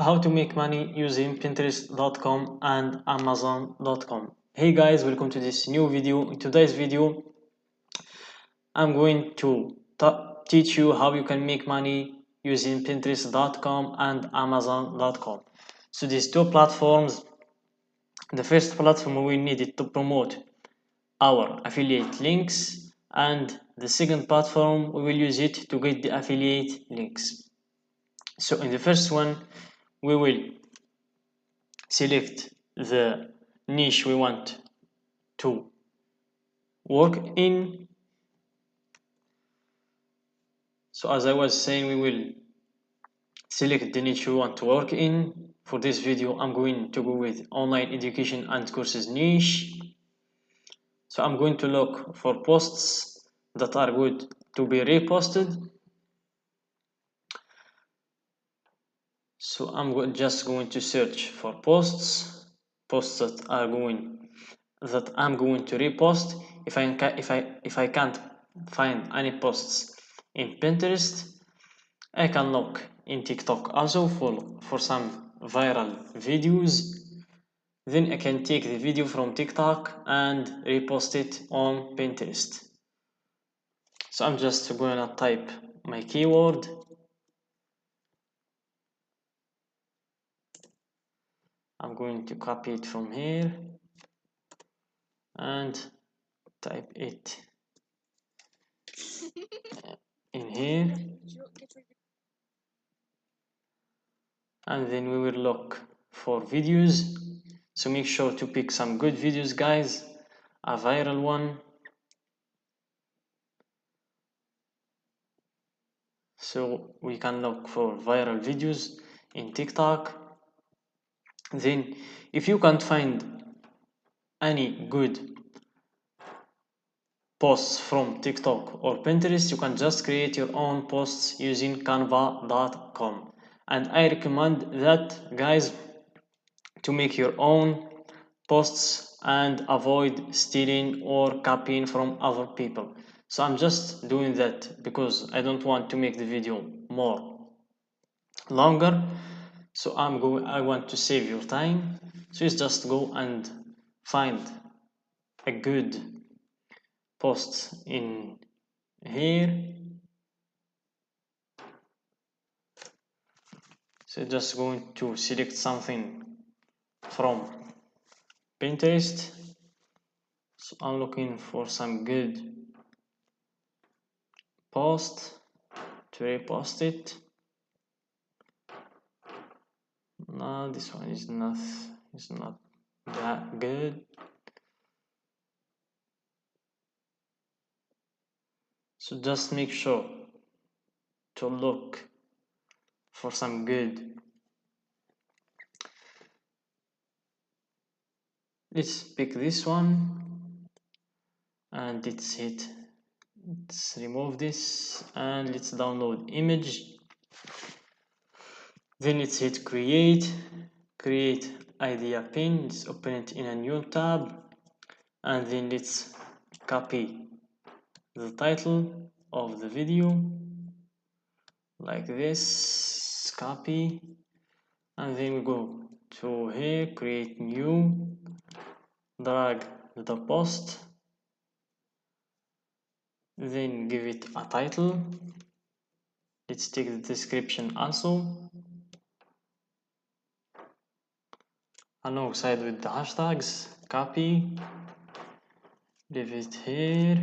How to make money using Pinterest.com and Amazon.com. Hey guys, welcome to this new video. In today's video, I'm going to teach you how you can make money using Pinterest.com and Amazon.com. So these two platforms, the first platform we needed to promote our affiliate links, and the second platform we will use it to get the affiliate links. So in the first one, we will select the niche we want to work in. So as I was saying, we will select the niche we want to work in. For this video, I'm going to go with online education and courses niche. So I'm going to look for posts that are good to be reposted. So I'm just going to search for posts that I'm going to repost. If I can't find any posts in Pinterest, I can look in TikTok also for some viral videos. Then I can take the video from TikTok and repost it on Pinterest. So I'm just gonna type my keyword. I'm going to copy it from here and type it in here, and then we will look for videos. So make sure to pick some good videos, guys, a viral one. So we can look for viral videos in TikTok. Then if you can't find any good posts from TikTok or Pinterest, you can just create your own posts using canva.com. And I recommend that, guys, to make your own posts and avoid stealing or copying from other people. So I'm just doing that because I don't want to make the video more longer. So I want to save your time. So you just go and find a good post in here. So just going to select something from Pinterest. So I'm looking for some good post to repost it. No, this one is not that good. So just make sure to look for some good. Let's pick this one and let's remove this and let's download image. Then let's hit create idea pin. Let's open it in a new tab, and then let's copy the title of the video like this, copy, and then we go to here, create new, drag the post, then give it a title. Let's take the description also alongside with the hashtags, copy, leave it here.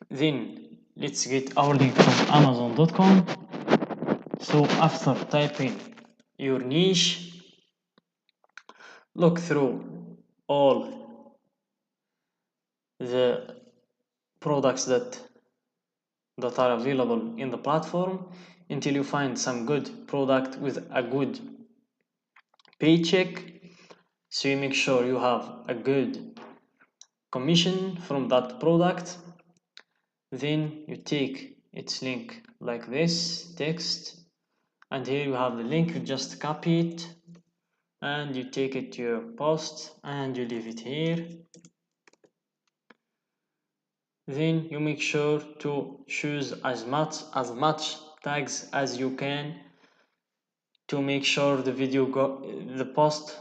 Then let's get our link from Amazon.com. So after typing your niche, look through all the products that are available in the platform until you find some good product with a good paycheck. So you make sure you have a good commission from that product. Then you take its link like this, text, and here you have the link. You just copy it and you take it to your post and you leave it here. Then you make sure to choose as much tags as you can to make sure the post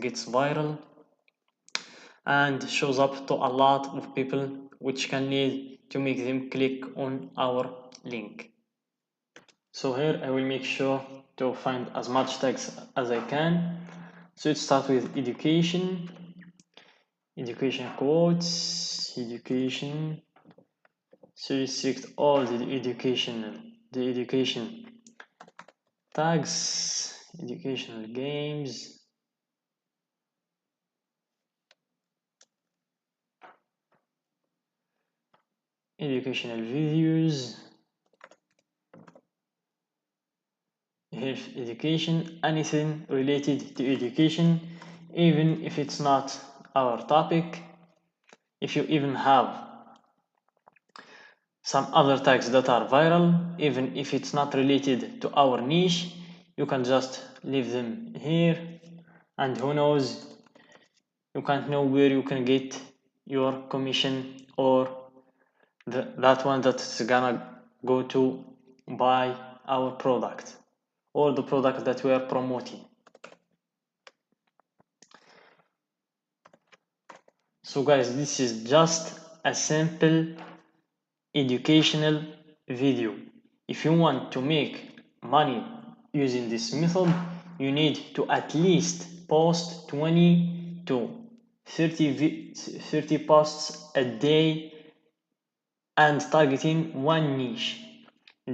gets viral and shows up to a lot of people, which can lead to make them click on our link. So here I will make sure to find as much tags as I can. So let's start with education quotes, education. So you select all the education tags, educational games, educational videos, health education, anything related to education, even if it's not our topic. If you even have some other tags that are viral, even if it's not related to our niche, you can just leave them here, and who knows, you can't know where you can get your commission or that one that's gonna go to buy our product or the product that we are promoting. So guys, this is just a simple educational video. If you want to make money using this method, you need to at least post 20 to 30 posts a day and targeting one niche.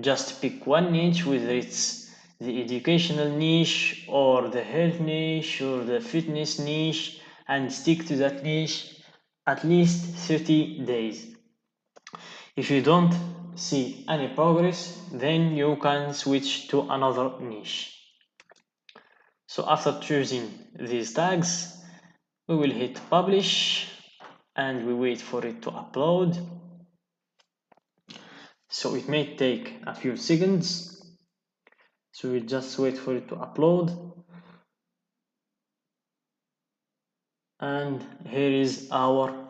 Just pick one niche, whether it's the educational niche or the health niche or the fitness niche, and stick to that niche at least 30 days. If you don't see any progress, then you can switch to another niche. So after choosing these tags, we will hit publish and we wait for it to upload. So it may take a few seconds. So we just wait for it to upload. And here is our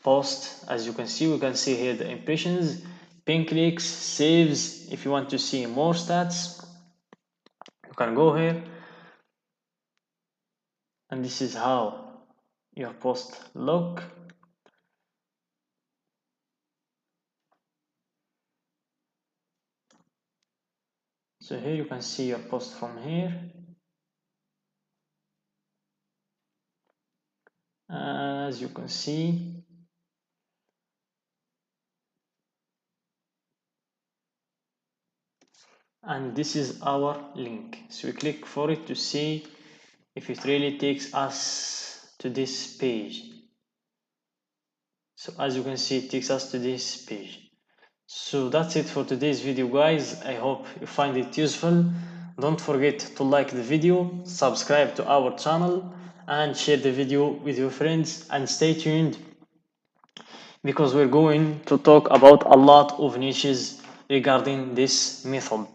post. As you can see, we can see here the impressions, pin clicks, saves. If you want to see more stats, you can go here, and this is how your post look. So here you can see your post from here. As you can see, and this is our link. So we click for it to see if it really takes us to this page. So as you can see, it takes us to this page. So that's it for today's video, guys. I hope you find it useful. Don't forget to like the video, subscribe to our channel, and share the video with your friends, and stay tuned because we're going to talk about a lot of niches regarding this method.